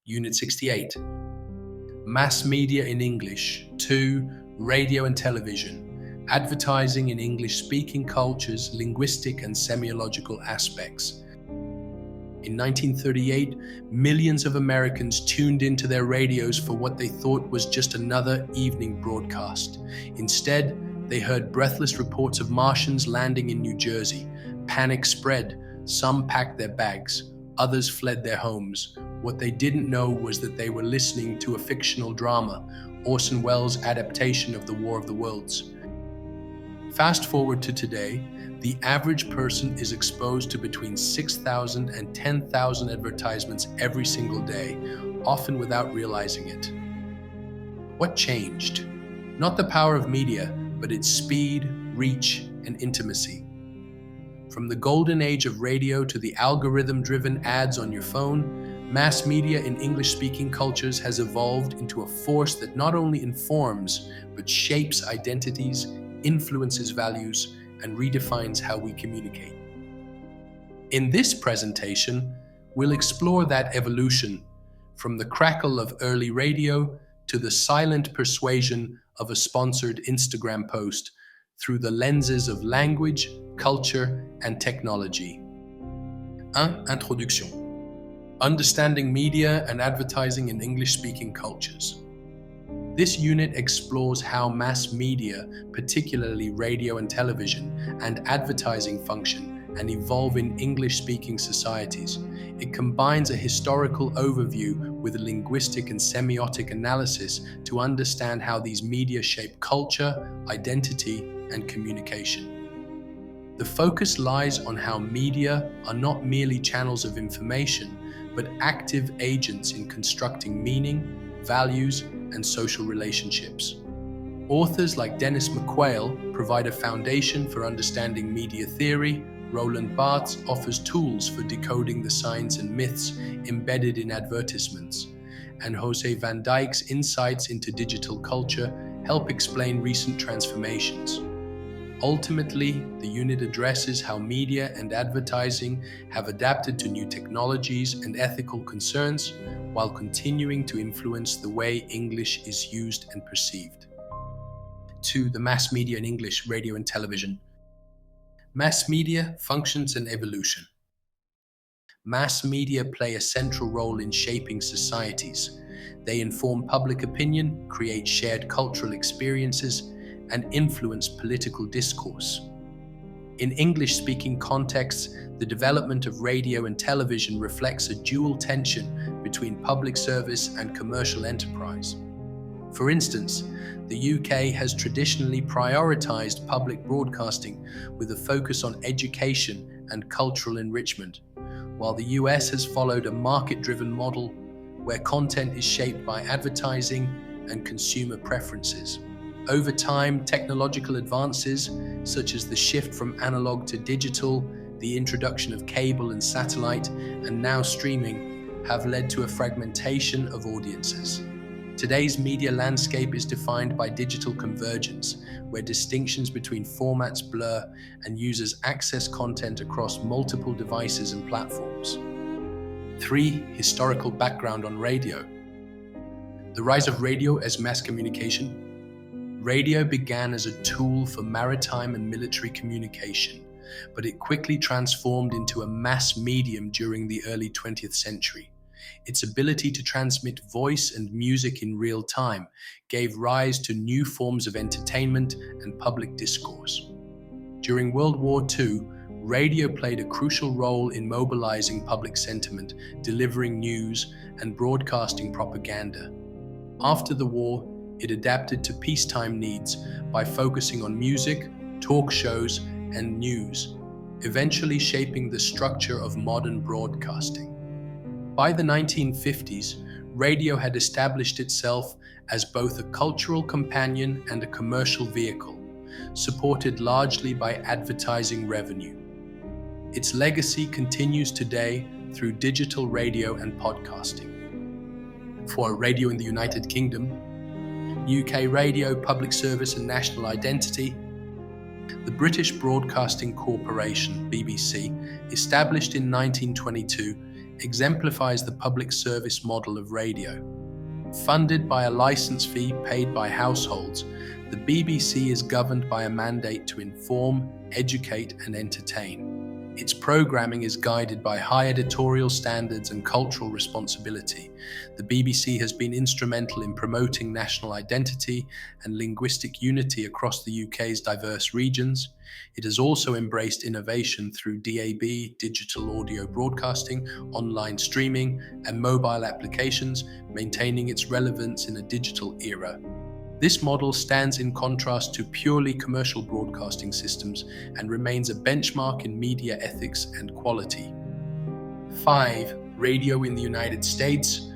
Unit 68. Mass Media in English. 2. Radio and Television. Advertising in English-speaking cultures, linguistic and semiological aspects. In 1938, millions of Americans tuned into their radios for what they thought was just another evening broadcast. Instead, they heard breathless reports of Martians landing in New Jersey. Panic spread. Some packed their bags. Others fled their homes. What they didn't know was that they were listening to a fictional drama, Orson Welles' adaptation of the War of the Worlds. Fast forward to today, the average person is exposed to between 6,000 and 10,000 advertisements every single day, often without realizing it. What changed? Not the power of media, but its speed, reach, and intimacy. From the golden age of radio to the algorithm-driven ads on your phone, mass media in English-speaking cultures has evolved into a force that not only informs, but shapes identities, influences values, and redefines how we communicate. In this presentation, we'll explore that evolution, from the crackle of early radio to the silent persuasion of a sponsored Instagram post, through the lenses of language, culture, and technology. 1. Introduction. Understanding media and advertising in English-speaking cultures. This unit explores how mass media, particularly radio and television, and advertising function and evolve in English-speaking societies. It combines a historical overview with a linguistic and semiotic analysis to understand how these media shape culture, identity, and communication. The focus lies on how media are not merely channels of information, but active agents in constructing meaning, values, and social relationships. Authors like Dennis McQuail provide a foundation for understanding media theory. Roland Barthes offers tools for decoding the science and myths embedded in advertisements. And Jose Van Dyke's insights into digital culture help explain recent transformations. Ultimately, the unit addresses how media and advertising have adapted to new technologies and ethical concerns while continuing to influence the way English is used and perceived. 2. The mass media in English, radio and television. Mass media, functions and evolution. Mass media play a central role in shaping societies. They inform public opinion, create shared cultural experiences, and influence political discourse. In English-speaking contexts, the development of radio and television reflects a dual tension between public service and commercial enterprise. For instance, the UK has traditionally prioritized public broadcasting with a focus on education and cultural enrichment, while the US has followed a market-driven model where content is shaped by advertising and consumer preferences. Over time, technological advances, such as the shift from analog to digital, the introduction of cable and satellite, and now streaming, have led to a fragmentation of audiences. Today's media landscape is defined by digital convergence, where distinctions between formats blur and users access content across multiple devices and platforms. 3. Historical background on radio. The rise of radio as mass communication. Radio began as a tool for maritime and military communication, but it quickly transformed into a mass medium during the early 20th century. Its ability to transmit voice and music in real time gave rise to new forms of entertainment and public discourse. During World War II, radio played a crucial role in mobilizing public sentiment, delivering news, and broadcasting propaganda. After the war, it adapted to peacetime needs by focusing on music, talk shows, and news, eventually shaping the structure of modern broadcasting. By the 1950s, radio had established itself as both a cultural companion and a commercial vehicle, supported largely by advertising revenue. Its legacy continues today through digital radio and podcasting. For radio in the United Kingdom, UK Radio, Public Service and National Identity, the British Broadcasting Corporation, BBC, established in 1922, exemplifies the public service model of radio. Funded by a license fee paid by households, the BBC is governed by a mandate to inform, educate, and entertain. Its programming is guided by high editorial standards and cultural responsibility. The BBC has been instrumental in promoting national identity and linguistic unity across the UK's diverse regions. It has also embraced innovation through DAB, digital audio broadcasting, online streaming, and mobile applications, maintaining its relevance in a digital era. This model stands in contrast to purely commercial broadcasting systems and remains a benchmark in media ethics and quality. 5. Radio in the United States.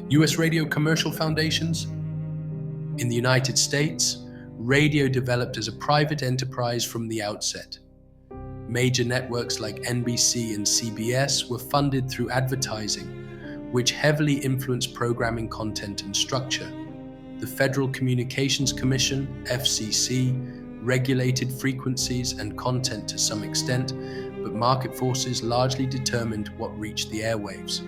U.S. radio commercial foundations. In the United States, radio developed as a private enterprise from the outset. Major networks like NBC and CBS were funded through advertising, which heavily influenced programming content and structure. The Federal Communications Commission, FCC, regulated frequencies and content to some extent, but market forces largely determined what reached the airwaves.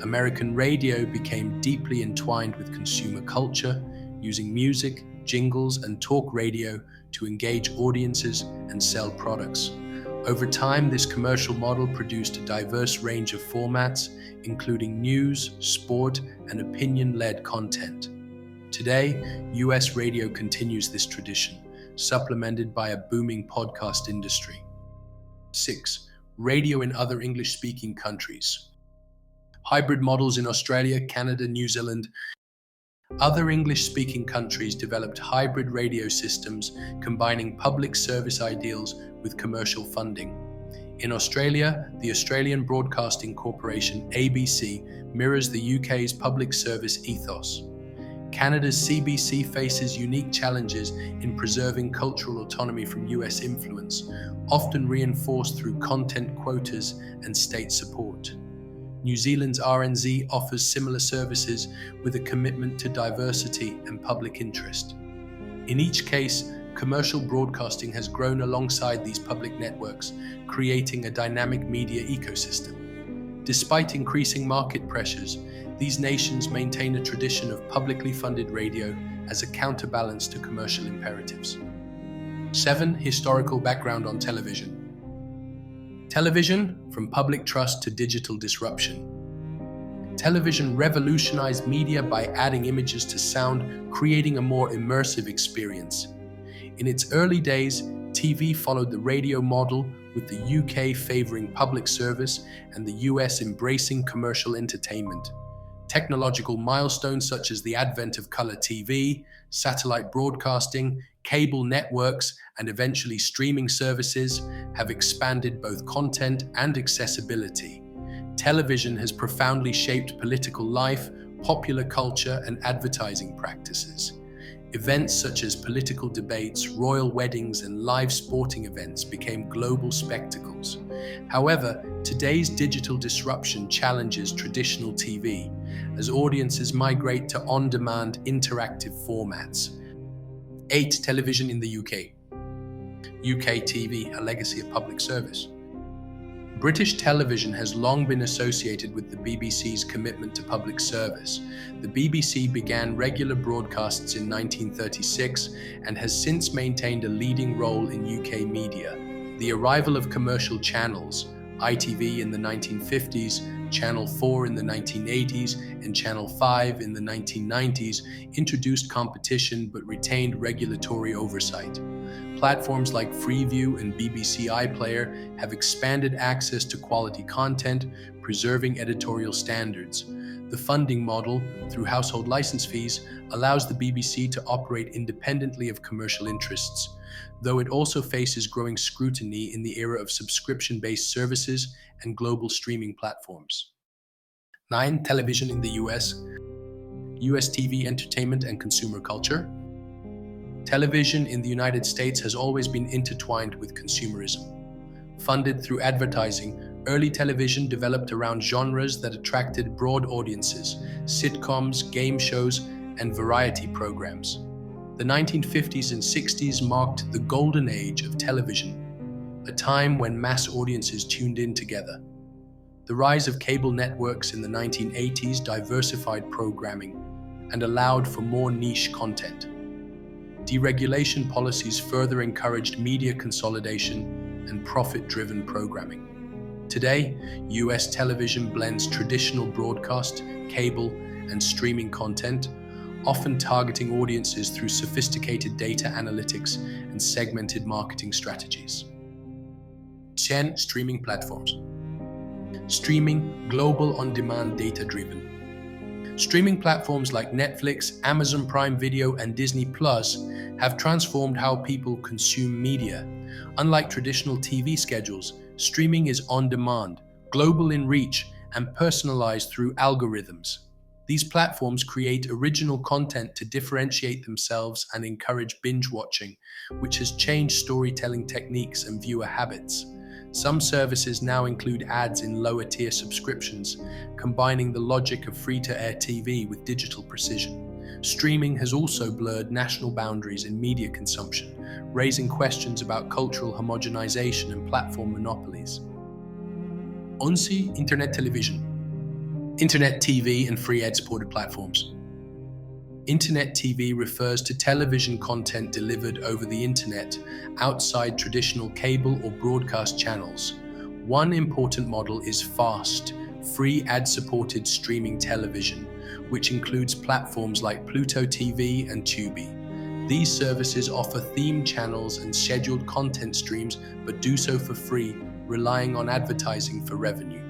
American radio became deeply entwined with consumer culture, using music, jingles, and talk radio to engage audiences and sell products. Over time, this commercial model produced a diverse range of formats, including news, sport, and opinion-led content. Today, US radio continues this tradition, supplemented by a booming podcast industry. 6. Radio in other English-speaking countries. Hybrid models in Australia, Canada, New Zealand. Other English-speaking countries developed hybrid radio systems combining public service ideals with commercial funding. In Australia, the Australian Broadcasting Corporation, ABC, mirrors the UK's public service ethos. Canada's CBC faces unique challenges in preserving cultural autonomy from US influence, often reinforced through content quotas and state support. New Zealand's RNZ offers similar services with a commitment to diversity and public interest. In each case, commercial broadcasting has grown alongside these public networks, creating a dynamic media ecosystem. Despite increasing market pressures, these nations maintain a tradition of publicly funded radio as a counterbalance to commercial imperatives. 7. Historical background on television. Television, from public trust to digital disruption. Television revolutionized media by adding images to sound, creating a more immersive experience. In its early days, TV followed the radio model, with the UK favoring public service and the US embracing commercial entertainment. Technological milestones such as the advent of color TV, satellite broadcasting, cable networks, and eventually streaming services have expanded both content and accessibility. Television has profoundly shaped political life, popular culture, and advertising practices. Events such as political debates, royal weddings, and live sporting events became global spectacles. However, today's digital disruption challenges traditional TV as audiences migrate to on-demand interactive formats. 8. Television in the UK. UK TV, a legacy of public service. British television has long been associated with the BBC's commitment to public service. The BBC began regular broadcasts in 1936 and has since maintained a leading role in UK media. The arrival of commercial channels, ITV in the 1950s, Channel 4 in the 1980s, and Channel 5 in the 1990s, introduced competition but retained regulatory oversight. Platforms like Freeview and BBC iPlayer have expanded access to quality content, preserving editorial standards. The funding model, through household license fees, allows the BBC to operate independently of commercial interests, though it also faces growing scrutiny in the era of subscription-based services and global streaming platforms. 9. Television in the US. US TV entertainment and consumer culture. Television in the United States has always been intertwined with consumerism. Funded through advertising, early television developed around genres that attracted broad audiences: sitcoms, game shows, and variety programs. The 1950s and 60s marked the golden age of television, a time when mass audiences tuned in together. The rise of cable networks in the 1980s diversified programming and allowed for more niche content. Deregulation policies further encouraged media consolidation and profit-driven programming. Today, US television blends traditional broadcast, cable, and streaming content, often targeting audiences through sophisticated data analytics and segmented marketing strategies. 10 streaming platforms. Streaming, global on-demand data-driven. Streaming platforms like Netflix, Amazon Prime Video, and Disney Plus have transformed how people consume media. Unlike traditional TV schedules, streaming is on-demand, global in reach, and personalized through algorithms. These platforms create original content to differentiate themselves and encourage binge watching, which has changed storytelling techniques and viewer habits. Some services now include ads in lower-tier subscriptions, combining the logic of free-to-air TV with digital precision. Streaming has also blurred national boundaries in media consumption, raising questions about cultural homogenization and platform monopolies. 11. Internet television. Internet TV and free ad-supported platforms. Internet TV refers to television content delivered over the internet outside traditional cable or broadcast channels. One important model is FAST, free ad-supported streaming television, which includes platforms like Pluto TV and Tubi. These services offer themed channels and scheduled content streams, but do so for free, relying on advertising for revenue.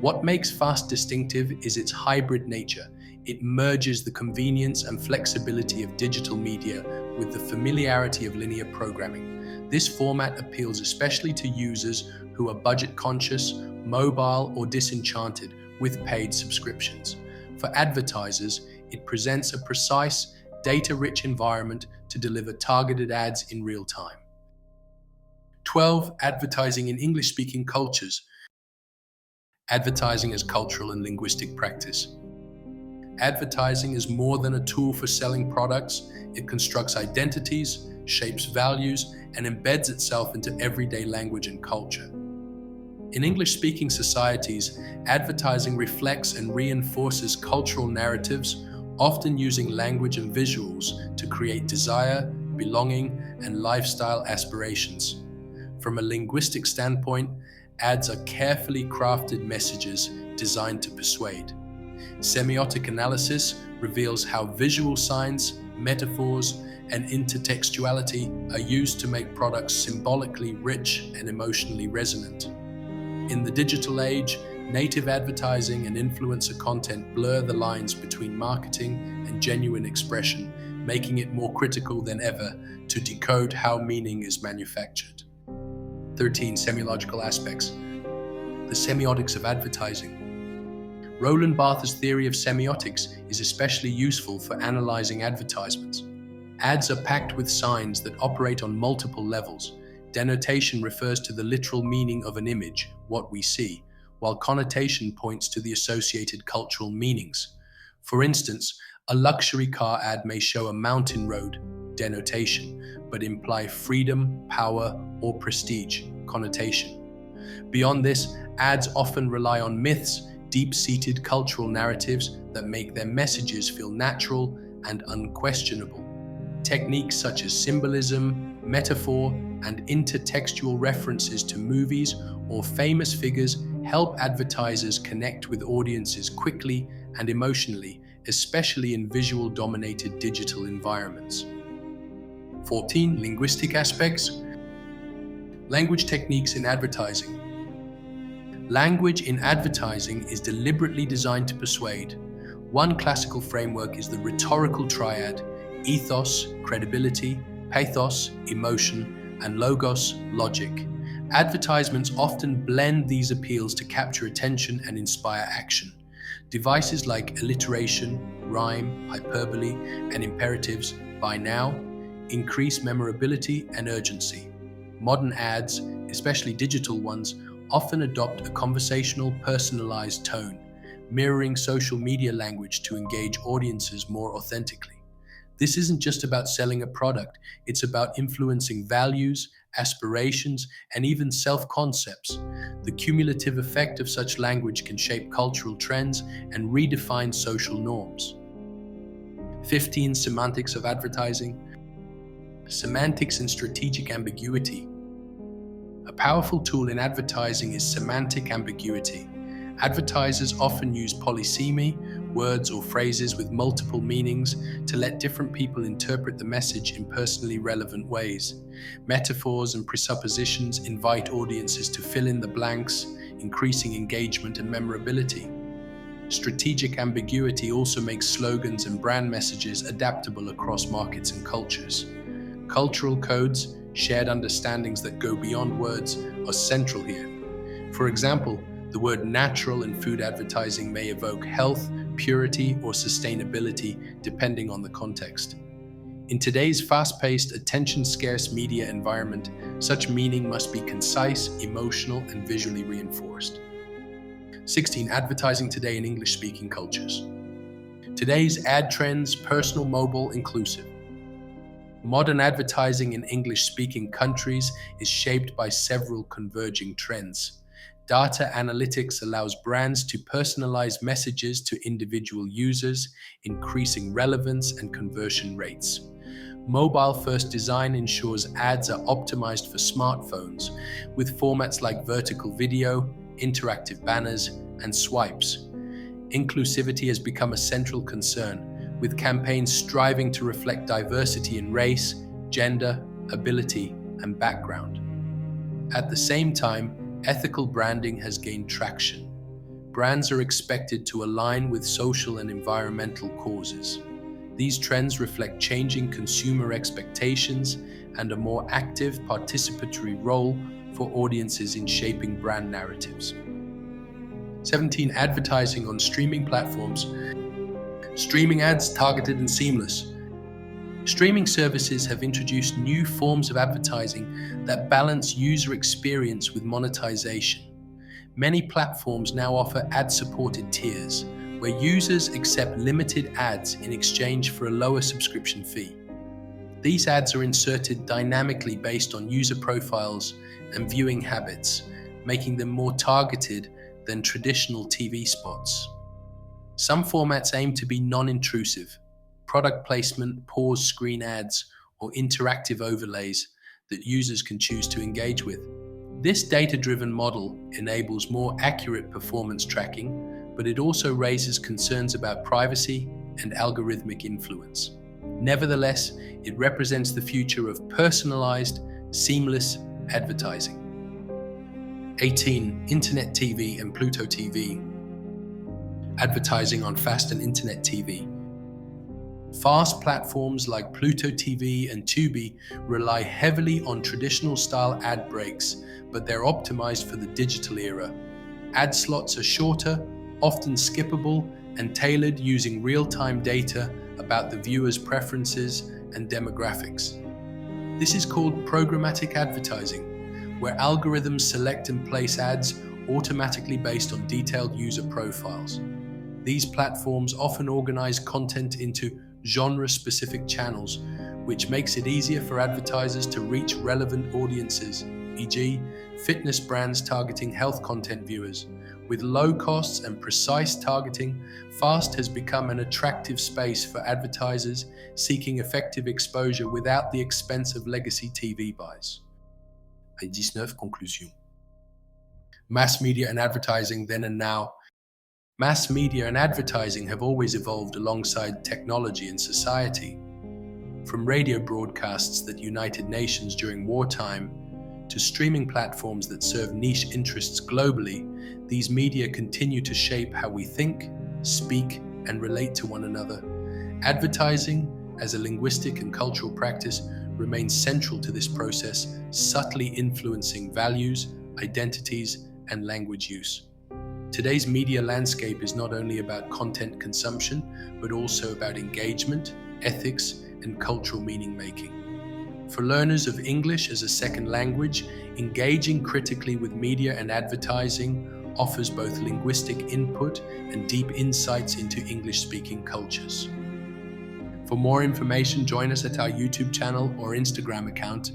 What makes FAST distinctive is its hybrid nature. It merges the convenience and flexibility of digital media with the familiarity of linear programming. This format appeals especially to users who are budget-conscious, mobile, or disenchanted with paid subscriptions. For advertisers, it presents a precise, data-rich environment to deliver targeted ads in real time. 12. Advertising in English-speaking cultures. Advertising as cultural and linguistic practice. Advertising is more than a tool for selling products. It constructs identities, shapes values, and embeds itself into everyday language and culture. In English-speaking societies, advertising reflects and reinforces cultural narratives, often using language and visuals to create desire, belonging, and lifestyle aspirations. From a linguistic standpoint, ads are carefully crafted messages designed to persuade. Semiotic analysis reveals how visual signs, metaphors, and intertextuality are used to make products symbolically rich and emotionally resonant. In the digital age, native advertising and influencer content blur the lines between marketing and genuine expression, making it more critical than ever to decode how meaning is manufactured. 13. Semiological aspects. The semiotics of advertising. Roland Barthes' theory of semiotics is especially useful for analyzing advertisements. Ads are packed with signs that operate on multiple levels. Denotation refers to the literal meaning of an image, what we see, while connotation points to the associated cultural meanings. For instance, a luxury car ad may show a mountain road, denotation, but imply freedom, power, or prestige, connotation. Beyond this, ads often rely on myths, deep-seated cultural narratives that make their messages feel natural and unquestionable. Techniques such as symbolism, metaphor, and intertextual references to movies or famous figures help advertisers connect with audiences quickly and emotionally, especially in visual-dominated digital environments. 14. Linguistic aspects. Language techniques in advertising. Language in advertising is deliberately designed to persuade. One classical framework is the rhetorical triad: ethos, credibility; pathos, emotion; and logos, logic. Advertisements often blend these appeals to capture attention and inspire action. Devices like alliteration, rhyme, hyperbole, and imperatives, by now, increase memorability and urgency. Modern ads, especially digital ones, often adopt a conversational, personalized tone, mirroring social media language to engage audiences more authentically. This isn't just about selling a product, it's about influencing values, aspirations, and even self-concepts. The cumulative effect of such language can shape cultural trends and redefine social norms. 15. Semantics of advertising. Semantics and strategic ambiguity. A powerful tool in advertising is semantic ambiguity. Advertisers often use polysemy, words or phrases with multiple meanings, to let different people interpret the message in personally relevant ways. Metaphors and presuppositions invite audiences to fill in the blanks, increasing engagement and memorability. Strategic ambiguity also makes slogans and brand messages adaptable across markets and cultures. Cultural codes, shared understandings that go beyond words, are central here. For example, the word natural in food advertising may evoke health, purity, or sustainability, depending on the context. In today's fast-paced, attention-scarce media environment, such meaning must be concise, emotional, and visually reinforced. 16. Advertising today in English-speaking cultures. Today's ad trends, personal, mobile, inclusive. Modern advertising in English-speaking countries is shaped by several converging trends. Data analytics allows brands to personalize messages to individual users, increasing relevance and conversion rates. Mobile-first design ensures ads are optimized for smartphones, with formats like vertical video, interactive banners, and swipes. Inclusivity has become a central concern, with campaigns striving to reflect diversity in race, gender, ability, and background. At the same time, ethical branding has gained traction. Brands are expected to align with social and environmental causes. These trends reflect changing consumer expectations and a more active participatory role for audiences in shaping brand narratives. 17. Advertising on streaming platforms. Streaming ads targeted and seamless. Streaming services have introduced new forms of advertising that balance user experience with monetization. Many platforms now offer ad-supported tiers, where users accept limited ads in exchange for a lower subscription fee. These ads are inserted dynamically based on user profiles and viewing habits, making them more targeted than traditional TV spots. Some formats aim to be non-intrusive. Product placement, pause screen ads, or interactive overlays that users can choose to engage with. This data-driven model enables more accurate performance tracking, but it also raises concerns about privacy and algorithmic influence. Nevertheless, it represents the future of personalized, seamless advertising. 18. Internet TV and Pluto TV. Advertising on fast and internet TV. Fast platforms like Pluto TV and Tubi rely heavily on traditional style ad breaks, but they're optimized for the digital era. Ad slots are shorter, often skippable, and tailored using real-time data about the viewer's preferences and demographics. This is called programmatic advertising, where algorithms select and place ads automatically based on detailed user profiles. These platforms often organize content into genre-specific channels, which makes it easier for advertisers to reach relevant audiences, e.g., fitness brands targeting health content viewers. With low costs and precise targeting, FAST has become an attractive space for advertisers seeking effective exposure without the expense of legacy TV buys. 19. Conclusion. Mass media and advertising then and now. Mass media and advertising have always evolved alongside technology and society. From radio broadcasts that united nations during wartime to streaming platforms that serve niche interests globally, these media continue to shape how we think, speak, and relate to one another. Advertising, as a linguistic and cultural practice, remains central to this process, subtly influencing values, identities, and language use. Today's media landscape is not only about content consumption, but also about engagement, ethics, and cultural meaning-making. For learners of English as a second language, engaging critically with media and advertising offers both linguistic input and deep insights into English-speaking cultures. For more information, join us at our YouTube channel or Instagram account,